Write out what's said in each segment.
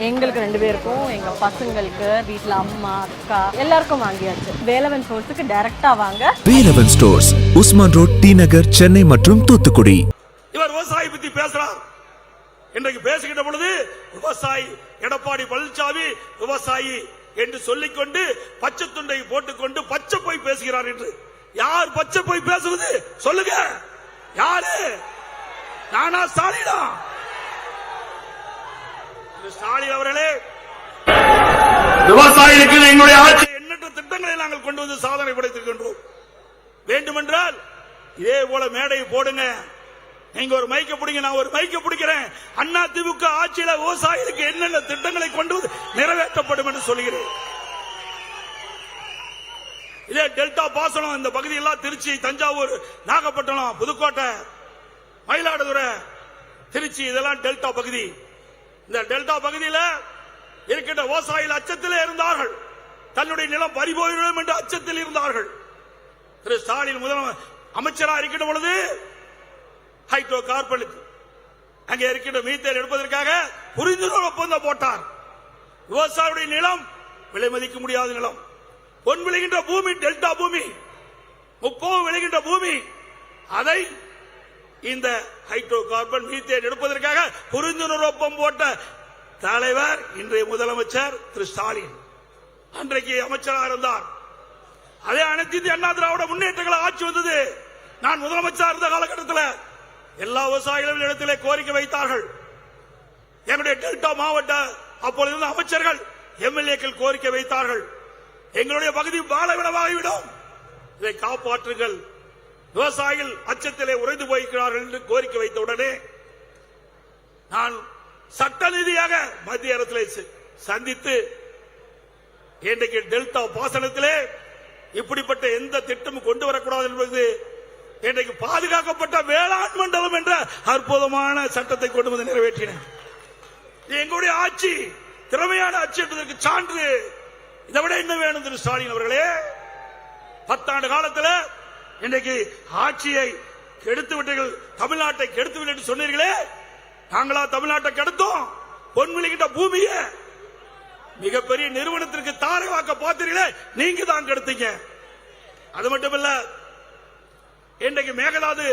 எங்களுக்கு 2 பேருக்கும், எங்க பசங்களுக்கு, வீட்ல அம்மா அக்கா எல்லாருக்கும் வாங்கியாச்சு. வேலவன் ஸ்டோர்ஸ்க்கு டைரக்டா வாங்க. வேலவன் ஸ்டோர்ஸ், உஸ்மான் ரோட், டி நகர், சென்னை மற்றும் தூத்துக்குடி. இவர் விவசாயி பத்தி பேசுறார். இன்றைக்கு பேசுகின்ற பொழுது விவசாயி எடப்பாடி பழனிசாமி விவசாயி என்று சொல்லிக்கொண்டு பச்சை துண்டை போட்டுக்கொண்டு பச்சை போய் பேசுகிறார் என்று. யார் பச்சை போய் பேசுவது சொல்லுங்க? யாரு? நானா? ஸ்டாலினா? ஸ்டாலின் அவர்களே, விவசாயிகளுக்கு எங்களுடைய ஆட்சி எண்ணற்ற திட்டங்களை நாங்கள் கொண்டு வந்து சாதனை படைத்திருக்கின்றோம். வேண்டுமென்றால் இதே போல மேடை போடுங்க. நீங்க ஒரு மைக்க பிடிங்க, நான் ஒரு மைக்க பிடிக்கிறேன். அண்ணா திமுக ஆட்சியில விவசாயிகளுக்கு என்னென்ன திட்டங்களை கொண்டு வந்து நிறைவேற்றப்படும் என்று சொல்கிறேன். இதே டெல்டா பாசனம் இந்த பகுதியெல்லாம் திருச்சி, தஞ்சாவூர், நாகப்பட்டினம், புதுக்கோட்டை, மயிலாடுதுறை, திருச்சி இதெல்லாம் டெல்டா பகுதி. இந்த டெல்டா பகுதியில் இருக்கின்ற விவசாயிகள் அச்சத்தில் இருந்தார்கள். தன்னுடைய நிலம் பறிபோய்விடும் என்ற அச்சத்தில் இருந்தார்கள். திரு ஸ்டாலின் முதலமைச்சர் அமைச்சராக இருக்கின்ற பொழுது ஹைட்ரோ கார்பன் அங்கே இருக்கின்ற மீத்தேன் எடுப்பதற்காக புரிந்துணர்வு ஒப்பந்தம் போட்டார். விவசாயியுடைய நிலம் விலை மதிக்க முடியாத நிலம், பொன் விளைகின்ற பூமி, டெல்டா பூமி, முப்போகம் விளைகின்ற பூமி, அதை இந்த ஹைட்ரோ கார்பன் மீத்தேன் எடுப்பதற்காக புரிந்துணர்வு ஒப்பந்தம் போட்ட தலைவர் இன்றைய முதலமைச்சர் திரு ஸ்டாலின். அன்றைக்கு அமைச்சராக இருந்தார். அதே அனைத்து இந்திய அண்ணா திராவிட முன்னேற்றங்களை ஆட்சி வந்தது. நான் முதலமைச்சர் இருந்த காலகட்டத்தில் எல்லா விவசாயிகளும் இடத்திலே கோரிக்கை வைத்தார்கள். எங்களுடைய டெல்டா மாவட்ட அப்பொழுது இருந்த அமைச்சர்கள், எம்எல்ஏக்கள் கோரிக்கை வைத்தார்கள். எங்களுடைய பகுதி பாலைவனமாகிவிடும், இதை காப்பாற்றுங்கள். விவசாயிகள் அச்சத்திலே உறைந்து போயிருக்கிறார்கள் என்று கோரிக்கை வைத்த உடனே நான் சட்ட ரீதியாக மத்திய அரசிலே சந்தித்து இன்றைக்கு டெல்டா பாசனத்திலே இப்படிப்பட்ட எந்த திட்டமும் கொண்டு வரக்கூடாது என்பது இன்றைக்கு பாதுகாக்கப்பட்ட வேளாண் மண்டலம் என்ற அற்புதமான சட்டத்தை கொண்டு வந்து நிறைவேற்றினேன். எங்களுடைய ஆட்சி திறமையான ஆட்சி என்பதற்கு சான்று. இதை விட என்ன வேணும் திரு ஸ்டாலின் அவர்களே? 10 ஆண்டு காலத்தில் இன்றைக்கு ஆட்சியை கெடுத்து விட்டீர்கள், தமிழ்நாட்டை கெடுத்து விட்டு சொன்னீர்களே. நாங்களா தமிழ்நாட்டை கெடுத்தோம்? பொன் விளைகின்ற பூமியை மிகப்பெரிய நிறுவனத்திற்கு தாரை வாக்க பார்த்தீர்களே, நீங்க தான் கெடுத்தீங்க. அது மட்டுமல்ல, இன்றைக்கு மேகதாது,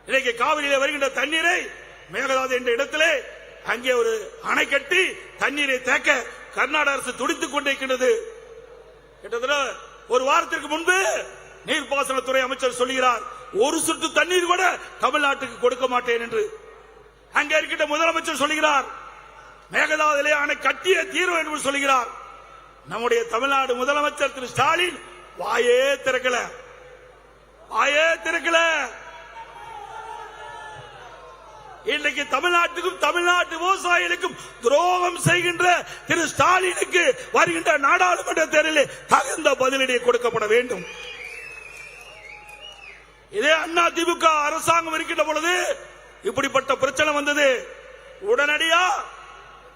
இன்றைக்கு காவிரியில வருகின்ற தண்ணீரை மேகதாது என்ற இடத்திலே அங்கே ஒரு அணை கட்டி தண்ணீரை தேக்க கர்நாடக அரசு துடித்துக் கொண்டிருக்கின்றது. கிட்டத்தட்ட ஒரு வாரத்திற்கு முன்பு நீர்ப்பாசனத்துறை அமைச்சர் சொல்கிறார், ஒரு சொட்டு தண்ணீர் கூட தமிழ்நாட்டுக்கு கொடுக்க மாட்டேன் என்று. அங்கே இருக்கின்ற முதலமைச்சர் சொல்கிறார், மேகதாதுலே அணை கட்டிய தீர்வு என்று சொல்கிறார். நம்முடைய தமிழ்நாடு முதலமைச்சர் திரு ஸ்டாலின் வாயே திறக்கல. இன்றைக்கு தமிழ்நாட்டுக்கும் தமிழ்நாட்டு விவசாயிகளுக்கும் துரோகம் செய்கின்ற திரு ஸ்டாலினுக்கு வருகின்ற நாடாளுமன்ற தேர்தலில் தகுந்த பதிலடி கொடுக்கப்பட வேண்டும். இதே அண்ணா திமுக அரசாங்கம் இருக்கின்ற பொழுது இப்படிப்பட்ட பிரச்சனை வந்தது. உடனடியா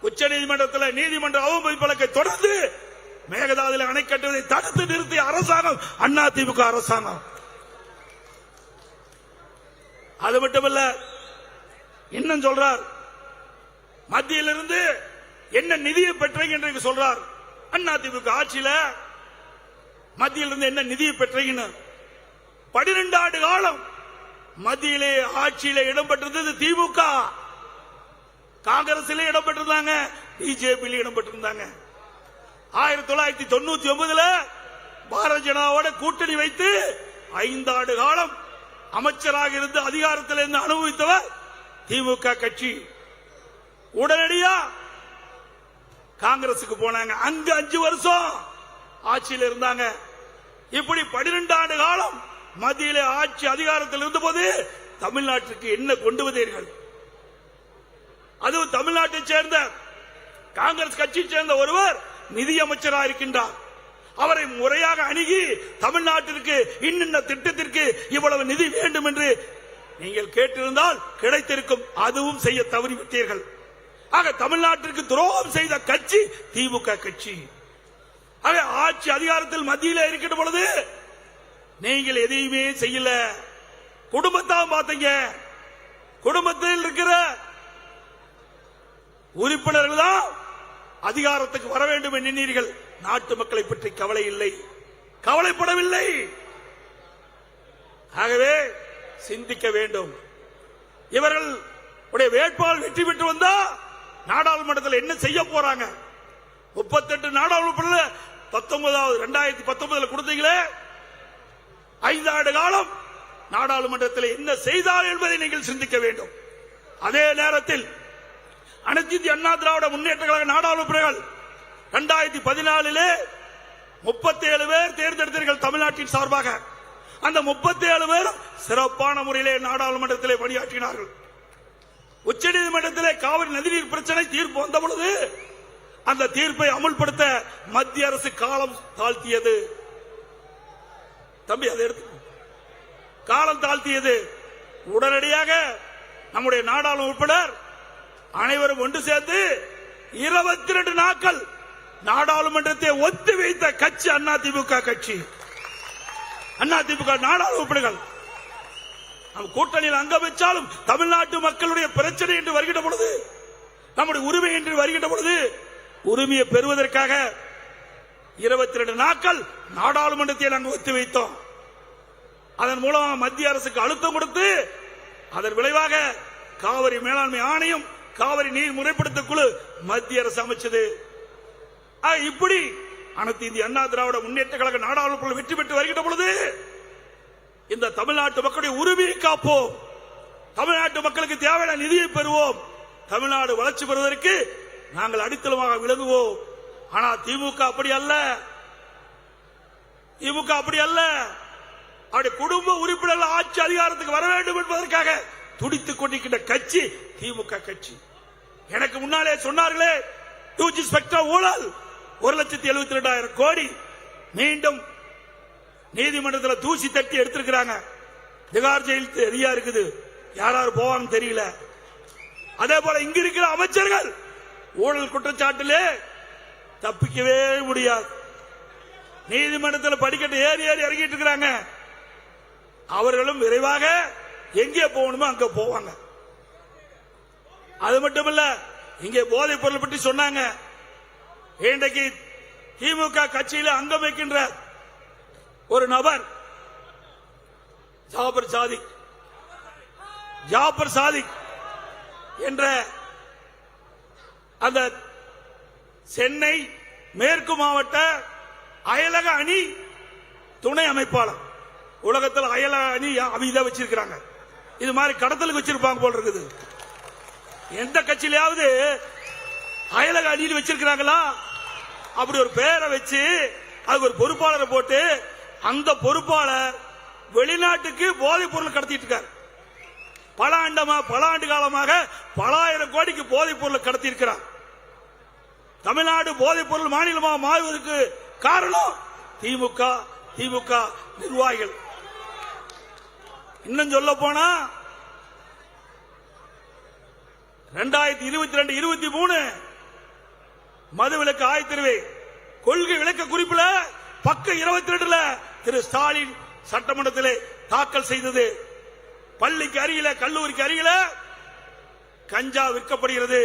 உச்ச நீதிமன்றத்தில் நீதிமன்ற அவமதிப்பு வழக்கை தொடர்ந்து மேகதாதுல அணை கட்டுவதை தடுத்து நிறுத்திய அரசாங்கம் அண்ணா திமுக அரசாங்கம். அது மட்டுமல்ல, இன்னும் சொல்றார், மத்தியிலிருந்து என்ன நிதியை பெற்றீங்க என்று சொல்றார். அண்ணா திமுக ஆட்சியில மத்தியிலிருந்து என்ன நிதியை பெற்றீங்கன்னு 12 ஆண்டு காலம் மத்தியிலே ஆட்சியில இடம்பெற்றிருந்தது திமுக. காங்கிரஸிலே இடம்பெற்றிருந்தாங்க, பிஜேபியில இடம்பெற்றிருந்தாங்க. 1999 பாரதிய ஜனதாவோட கூட்டணி வைத்து 5 ஆண்டு காலம் அமைச்சராக இருந்து அதிகாரத்தில் இருந்து அனுபவித்தவர் திமுக கட்சி. உடனடியா காங்கிரசுக்கு போனாங்க, அங்க 5 வருஷம் ஆட்சியில் இருந்தாங்க. இப்படி 12 ஆண்டு காலம் மத்தியிலே ஆட்சி அதிகாரத்தில் இருந்தபோது தமிழ்நாட்டிற்கு என்ன கொண்டு வந்தீர்கள்? அதுவும் தமிழ்நாட்டை சேர்ந்த காங்கிரஸ் கட்சியை சேர்ந்த ஒருவர் நிதியமைச்சராக இருக்கின்றார். அவரை முறையாக அணுகி தமிழ்நாட்டிற்கு இன்னென்ன திட்டத்திற்கு இவ்வளவு நிதி வேண்டும் என்று நீங்கள் கேட்டிருந்தால் கிடைத்திருக்கும். அதுவும் செய்ய தவறிவிட்டீர்கள். ஆக தமிழ்நாட்டிற்கு துரோகம் செய்த கட்சி திமுக கட்சி. ஆக ஆட்சி அதிகாரத்தில் மத்தியில் இருக்கின்ற பொழுது நீங்கள் எதையுமே செய்யல. குடும்பத்தான் பார்த்தீங்க. குடும்பத்தில் இருக்கிற உறுப்பினர்கள் தான் அதிகாரத்துக்கு வர வேண்டும் எண்ணினீர்கள். நாட்டு மக்களை பற்றி கவலை இல்லை, கவலைப்படவில்லை. ஆகவே சிந்திக்க வேண்டும். இவர்கள் வேட்பாளர் வெற்றி பெற்று வந்தா நாடாளுமன்றத்தில் என்ன செய்ய போறாங்க? 38 நாடாளுமன்ற 2019 கொடுத்தீங்களே, 5 ஆண்டு காலம் நாடாளுமன்றத்தில் என்ன செய்தார் என்பதை நீங்கள் சிந்திக்க வேண்டும். அதே நேரத்தில் அனைத்து இந்திய அண்ணா திராவிட முன்னேற்ற கழக நாடாளுமன்றங்கள் 2014 37 பேர் தேர்ந்தெடுத்தீர்கள் தமிழ்நாட்டின் சார்பாக. அந்த 37 பேரும் சிறப்பான முறையிலே நாடாளுமன்றத்திலே பணியாற்றினார்கள். உச்சநீதிமன்றத்திலே காவிரி நதிநீர் பிரச்சனை தீர்ப்பு வந்த பொழுது அந்த தீர்ப்பை அமுல்படுத்த மத்திய அரசு காலம் தாழ்த்தியது. தம்பி அதை எடுத்து காலம் தாழ்த்தியது. உடனடியாக நம்முடைய நாடாளுமன்ற உறுப்பினர் அனைவரும் ஒன்று சேர்ந்து 22 நாட்கள் நாடாளுமன்றத்தை ஒத்தி வைத்த கட்சி அதிமுக கட்சி. அதிமுக நாடாளுமன்ற உறுப்பினர்கள் நம் கூட்டணியில் அங்க வச்சாலும் தமிழ்நாட்டு மக்களுடைய பிரச்சனை என்று வருகின்ற பொழுது, நம்முடைய உரிமை என்று வருகின்ற பொழுது, உரிமையை பெறுவதற்காக 22 நாட்கள் நாடாளுமன்றத்தை நாங்கள் ஒத்தி வைத்தோம். அதன் மூலம் மத்திய அரசுக்கு அழுத்தம் கொடுத்து அதன் விளைவாக காவிரி மேலாண்மை ஆணையம், காவிரி நீர் முறைப்படுத்த குழு மத்திய அரசு அமைச்சது. இப்படி அனைத்து இந்திய அண்ணா திராவிட முன்னேற்ற கழக நாடாளுமன்ற வெற்றி பெற்று வருகின்ற பொழுது இந்த தமிழ்நாட்டு மக்களுடைய உரிமையை காப்போம், தமிழ்நாட்டு மக்களுக்கு தேவையான நிதியை பெறுவோம், தமிழ்நாடு வளர்ச்சி பெறுவதற்கு நாங்கள் அடித்தளமாக விளங்குவோம். ஆனால் திமுக அப்படி அல்ல. திமுக அப்படி அல்ல. அவருடைய குடும்ப உறுப்பினர்கள் ஆட்சி அதிகாரத்துக்கு வர வேண்டும் என்பதற்காக துடித்துக் கொண்டிருக்கின்ற கட்சி திமுக கட்சி. எனக்கு முன்னாலே சொன்னார்களே 2G ஸ்பெக்ட்ரம் ஊழல் 1,72,000 கோடி மீண்டும் நீதிமன்றத்தில் தூசி தட்டி எடுத்திருக்கிறாங்க. திகார் ஜெயில் ரெடியா இருக்குது, யாராரு போவாங்க தெரியல. அதே போல இங்க இருக்கிற அமைச்சர்கள் ஊழல் குற்றச்சாட்டிலே தப்பிக்கவே முடியாது. நீதிமன்றத்தில் படிக்கட்டு ஏறி ஏறி இறங்கிட்டு இருக்கிறாங்க. அவர்களும் விரைவாக எங்கே போகணுமோ அங்க போவாங்க. அது மட்டுமல்ல, இங்கே போதைப் பொருள் பற்றி சொன்னாங்க. இன்றைக்கு திமுக கட்சியில் அங்கம் வைக்கின்ற ஒரு நபர் ஜாபர் சாதிக் என்ற அந்த சென்னை மேற்கு மாவட்ட அயலக அணி துணை அமைப்பாளர். உலகத்தில் அயலக அணி அமைதியா வச்சிருக்கிறாங்க. இது மாதிரி கடத்தலுக்கு வச்சிருப்பாங்க போல இருக்குது. எந்த கட்சியிலாவது அயலக அணியில் வச்சிருக்கிறாங்களா? அப்படி ஒரு பேரை வச்சு அதுக்கு ஒரு பொறுப்பாளரை போட்டு அந்த பொறுப்பாளர் வெளிநாட்டுக்கு போதைப் பொருள் கடத்திட்டு இருக்கார். பல ஆண்டு காலமாக பல ஆயிரம் கோடிக்கு போதைப் பொருள் கடத்தி இருக்கிறார். தமிழ்நாடு போதைப் பொருள் மாநிலமாக மாறுவதற்கு காரணம் திமுக நிர்வாகிகள். இன்னும் சொல்ல போனா 2022-23 மதுவிலக்கு ஆயத்தீர்வை கொள்கை விளக்க குறிப்பில் பக்கம் 22 திரு ஸ்டாலின் சட்டமன்றத்திலே தாக்கல் செய்தது. பள்ளிக்கு அருகில கல்லூரிக்கு அருகில கஞ்சா விற்கப்படுகிறது.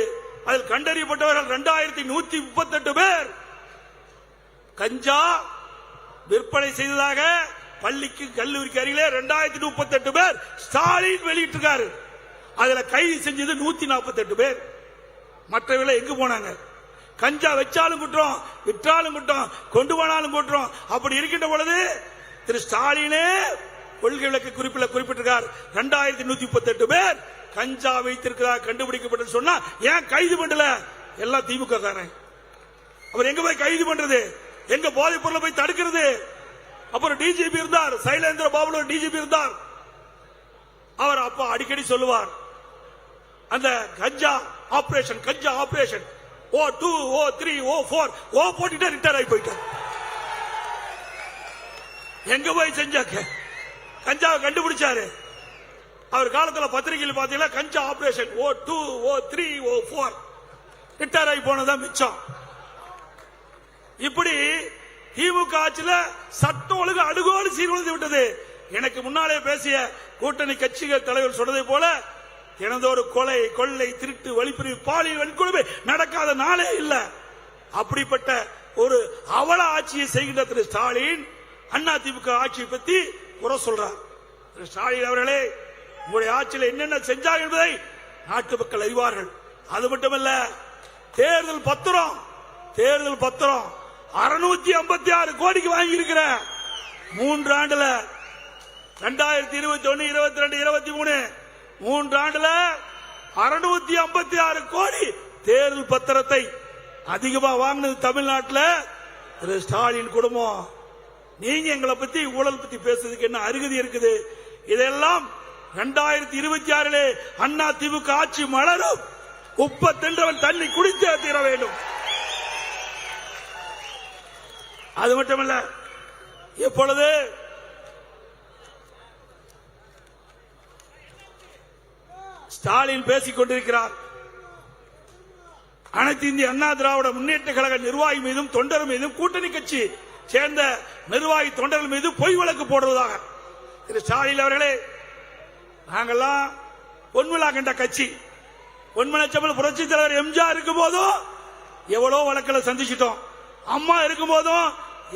அதில் கண்டறியப்பட்டவர்கள் 2138 பேர் கஞ்சா விற்பனை செய்ததாக பள்ளிக்கு கல்லூரிக்கு அருகிலே 2038 பேர் ஸ்டாலின் வெளியிட்டிருக்காரு. அதுல கைது செஞ்சது 148 பேர். மற்றவர்களை எங்கு போனாங்க? கஞ்சா வச்சாலும் குற்றம், விற்றாலும் குற்றம், கொண்டு போனாலும் குற்றம். அப்படி இருக்கின்ற பொழுது திரு ஸ்டாலினே கொள்கை விளக்க குறிப்பில் குறிப்பிட்டிருக்கார். 2138 பேர் கஞ்சா வைத்திருக்கிறார் கண்டுபிடிக்கப்பட்டு சொன்னா ஏன் கைது பண்ணல? எல்லாம் திமுக காரன். அவர் எங்க போய் கைது பண்றது? எங்க போதைப் பொருளை போய் தடுக்கிறது? அப்புறம் டிஜிபி இருந்தார், சைலேந்திர பாபு டிஜிபி இருந்தார். அவர் அப்ப அடிக்கடி சொல்லுவார், அந்த கஞ்சா operation O2 O3 O4 O போட்டுட்டு ரிட்டர் ஆகி போயிட்டார். எங்க போய் செஞ்சாக்க கஞ்சாவை கண்டுபிடிச்சாரு. அவர் காலத்தில் பத்திரிகையில் பாத்தீங்கன்னா கஞ்சா ஆபரேஷன் O2 O3 O4 ரிட்டர் ஆகி போனதான் மிச்சம். இப்படி திமுக ஆட்சியில் சட்டம் ஒழுங்கு அடுகோடு சீர்குலைந்து விட்டது. எனக்கு முன்னாலே பேசிய கூட்டணி கட்சிகள் தலைவர் சொன்னதை போல தினந்தோறும் கொலை, கொள்ளை, திருட்டு, வழிப்பறிவு, பாலியல் வன்கொடுமை நடக்காத நாளே இல்ல. அப்படிப்பட்ட ஒரு அவல ஆட்சியை செய்கின்ற திரு ஸ்டாலின் அதிமுக ஆட்சியை பத்தி குறை சொல்றார். திரு ஸ்டாலின் அவர்களே, உங்களுடைய ஆட்சியில் என்னென்ன செஞ்சார் என்பதை நாட்டு மக்கள் அறிவார்கள். அது மட்டுமல்ல, தேர்தல் பத்திரம் 656 கோடிக்கு வாங்கி இருக்கிற 3 ஆண்டுல 2021, 22, 23 3 ஆண்டுல 656 கோடி தேர்தல் பத்திரத்தை அதிகமா வாங்கினது தமிழ்நாட்டில் திரு ஸ்டாலின் குடும்பம். நீங்க எங்களை பத்தி ஊழல் பத்தி பேசுறதுக்கு என்ன அருகதி இருக்குது? இதெல்லாம் 2026 அண்ணா திமுக ஆட்சி மலரும். உப்ப தின்றவன் தண்ணி குடித்தே தீர வேண்டும். அது மட்டுமல்ல, எப்பொழுது ஸ்டாலின் பேசிக் கொண்டிருக்கிறார், அனைத்து இந்திய அண்ணா திராவிட முன்னேற்ற கழக நிர்வாகி மீதும் தொண்டர் மீதும் கூட்டணி கட்சி சேர்ந்த நிர்வாகி தொண்டர்கள் மீது பொய் வழக்கு போடுவதாக. திரு ஸ்டாலின் அவர்களே, நாங்கெல்லாம் பொன்விழா கண்ட கட்சி. பொன்மனச்சம்பல் புரட்சி தலைவர் எம்ஜிஆர் இருக்கும் போதும் எவ்வளவு வழக்கில் சந்திச்சிட்டோம். அம்மா இருக்கும் போதும்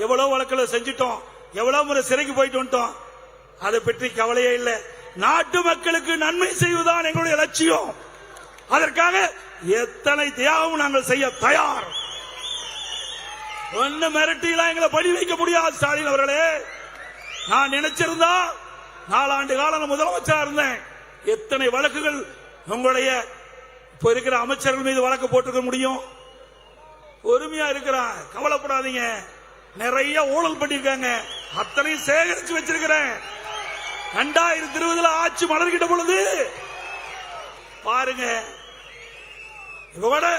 எவ்வளவு வழக்கில் செஞ்சிட்டோம். எவ்வளவு முறை சிறைக்கு போயிட்டு வந்துட்டோம். அதை பற்றி கவலையே இல்லை. நாட்டு மக்களுக்கு நன்மை செய்வதுதான் எங்களுடைய லட்சியம். அதற்காக எத்தனை தியாகம் நாங்கள் செய்ய தயார். ஒன்னு மிரட்டிலாம் எங்களை படி வைக்க முடியாது. ஸ்டாலின் அவர்களே, நான் நினைச்சிருந்தா 4 ஆண்டு காலம் முதலமைச்சர் இருந்தேன். எத்தனை வழக்குகள் உங்களுடைய இப்ப இருக்கிற அமைச்சர்கள் மீது வழக்கு போட்டுக்க முடியும்? பொறுமையா இருக்கிறான், கவலைப்படாதீங்க. நிறைய ஊழல் பண்ணிருக்காங்க, அத்தனையும் சேகரிச்சு வச்சிருக்கிறேன். 2020 ஆட்சி மலர்கிட்ட பொழுது பாருங்க, இப்ப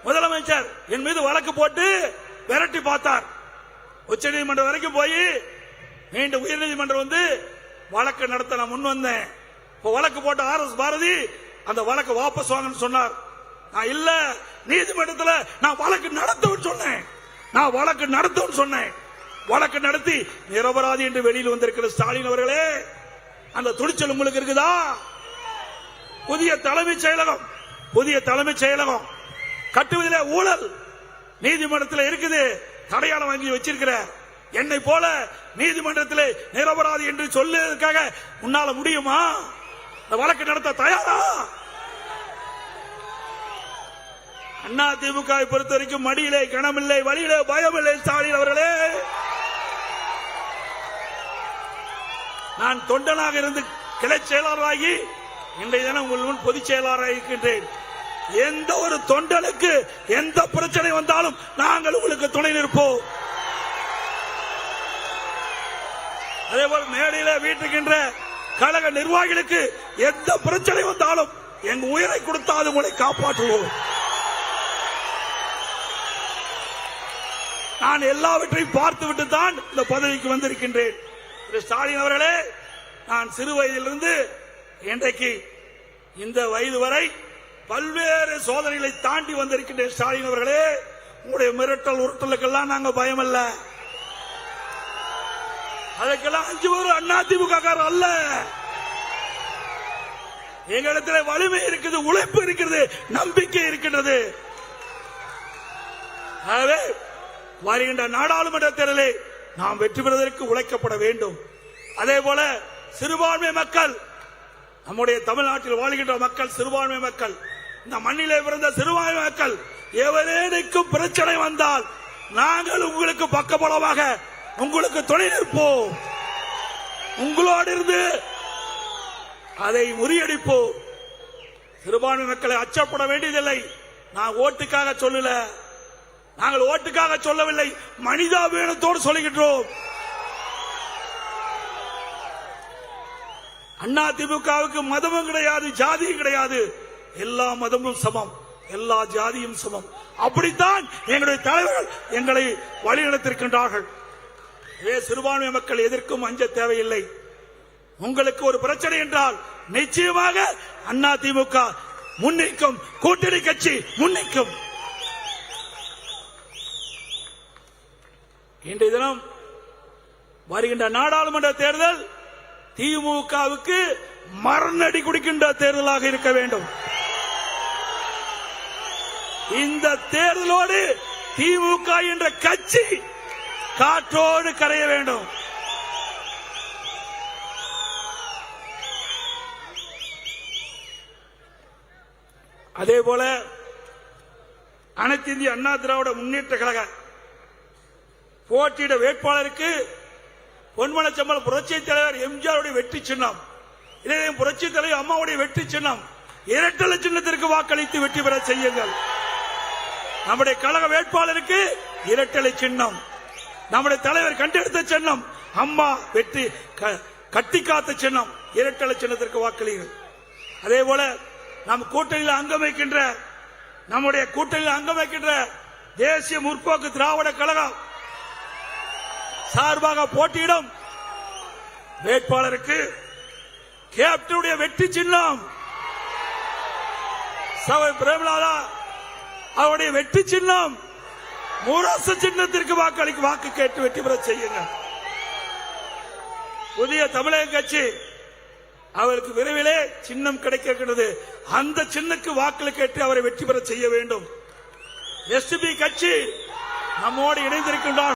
முதலமைச்சர் என் மீது வழக்கு போட்டு விரட்டி பார்த்தார். உச்ச நீதிமன்றம் வரைக்கும் போய் மீண்டும் உயர்நீதிமன்றம் வந்து வழக்கு நடத்த நான் முன் வந்தேன். வழக்கு போட்ட RS பாரதி அந்த வழக்கு வாபஸ் வாங்கன்னு சொன்னார். நான் இல்ல, நீதிமன்றத்தில் நான் வழக்கு நடத்துவேன்னு சொன்னேன். வழக்கு நடத்தி நிரபராதி என்று வெளியில் வந்திருக்கிற ஸ்டாலின் அவர்களே, அந்த துணிச்சல் உங்களுக்கு இருக்குதா? புதிய தலைமைச் செயலகம் கட்டுவதிலே ஊழல் நீதிமன்றத்தில் இருக்குது. தடையாளம் வாங்கி வச்சிருக்கிற என்னை போல நீதிமன்றத்தில் நிரபராதி என்று சொல்லுவதற்காக உன்னால முடியுமா? வழக்கு நடத்த தயாரா? அண்ணா திமுக பொறுத்த வரைக்கும் மடியிலே கனமில்லை, வழியிலே பயமில்லை. ஸ்டாலின் அவர்களே, நான் தொண்டனாக இருந்து கிளை செயலாளராகி இன்றைய தினம் உங்கள் முன் பொதுச் செயலாளராக இருக்கின்றேன். எந்த ஒரு தொண்டனுக்கு எந்த பிரச்சனை வந்தாலும் நாங்கள் உங்களுக்கு துணை நிற்போம். அதேபோல் மேடையில வீட்டுக்கின்ற கழக நிர்வாகிகளுக்கு எந்த பிரச்சனை வந்தாலும் எங்க உயிரை கொடுத்தால் உங்களை காப்பாற்றுவோம். நான் எல்லாவற்றையும் பார்த்துவிட்டு தான் இந்த பதவிக்கு வந்திருக்கின்றேன். ஸ்டாலின் அவர்களே, நான் சிறு வயதிலிருந்து இன்றைக்கு இந்த வயது வரை பல்வேறு சோதனைகளை தாண்டி வந்திருக்கின்ற ஸ்டாலின் அவர்களே, உங்களுடைய மிரட்டல் உருட்டலுக்கெல்லாம் நாங்க பயமல்ல. அதுக்கெல்லாம் 5 பேர் அதிமுக அல்ல. எங்களிடத்தில் வலிமை இருக்குது, உழைப்பு இருக்கிறது, நம்பிக்கை இருக்கின்றது. ஆகவே வருகின்ற நாடாளுமன்ற தேர்தலை நாம் வெற்றி பெறுவதற்கு உழைக்கப்பட வேண்டும். அதே போல சிறுபான்மை மக்கள், நம்முடைய தமிழ்நாட்டில் வாழ்கின்ற மக்கள், சிறுபான்மை மக்கள், இந்த மண்ணிலே பிறந்த சிறுபான்மை மக்கள், எவரேனுக்கும் பிரச்சனை வந்தால் நாங்கள் உங்களுக்கு பக்கபலமாக உங்களுக்கு துணை நிற்போம். உங்களோடு இருந்து அதை முறியடிப்போம். சிறுபான்மை மக்களை அச்சப்பட வேண்டியதில்லை. நான் ஓட்டுக்காக சொல்லல, நாங்கள் ஓட்டுக்காக சொல்லவில்லை, மனிதாபிமானத்தோடு சொல்லுகின்றோம். அண்ணா திமுகவுக்கு மதமும் கிடையாது, ஜாதியும் கிடையாது. எல்லா மதமும் சமம், எல்லா ஜாதியும் சமம். அப்படித்தான் எங்களுடைய தலைவர்கள் எங்களை வழிநடத்திருக்கின்றார்கள். சிறுபான்மை மக்கள் எதற்கும் அஞ்ச தேவையில்லை. உங்களுக்கு ஒரு பிரச்சனை என்றால் நிச்சயமாக அண்ணா திமுக முன்னிற்கும், கூட்டணி கட்சி முன்னிற்கும். இன்றைய தினம் வருகின்ற நாடாளுமன்ற தேர்தல் திமுகவுக்கு மரணடி குடிக்கின்ற தேர்தலாக இருக்க வேண்டும். இந்த தேர்தலோடு திமுக என்ற கட்சி காற்றோடு கரைய வேண்டும். அதேபோல அனைத்து இந்திய அண்ணா திராவிட முன்னேற்ற கழக போட்டியிட வேட்பாளருக்கு பொன்மனச்சம்பளம் புரட்சி தலைவர் எம்ஜிஆருடைய வெற்றி சின்னம், இதயம் புரட்சி தலைவர் அம்மாவுடைய வெற்றி சின்னம், இரட்டை சின்னத்திற்கு வாக்களித்து வெற்றி பெற செய்யுங்கள். நம்முடைய கழக வேட்பாளருக்கு இரட்டை சின்னம், நம்முடைய தலைவர் கண்டெடுத்த சின்னம், அம்மா வெற்றி கட்டி காத்த சின்னம், இரட்டை சின்னத்திற்கு வாக்களிங்கள். அதேபோல நம் கூட்டணியில் அங்கம் வைக்கின்ற நம்முடைய கூட்டணியில் அங்கம் வைக்கின்ற தேசிய முற்போக்கு திராவிட கழகம் சார்பாக போட்டியிடும் வேட்பாளருக்கு கேப்டனுடைய வெற்றி சின்னம் சபை பிரேமலாதா அவருடைய வெற்றி சின்னம் முரசு சின்னத்திற்கு வாக்கு கேட்டு வெற்றி பெற செய்யுங்கள். புதிய தமிழக கட்சி அவருக்கு விரைவிலே சின்னம் கிடைக்கிறது. அந்த சின்னக்கு வாக்கள் கேட்டு அவரை வெற்றி பெற செய்ய வேண்டும். எஸ்டிபி கட்சி நம்மோடு இணைந்திருக்கின்றார்.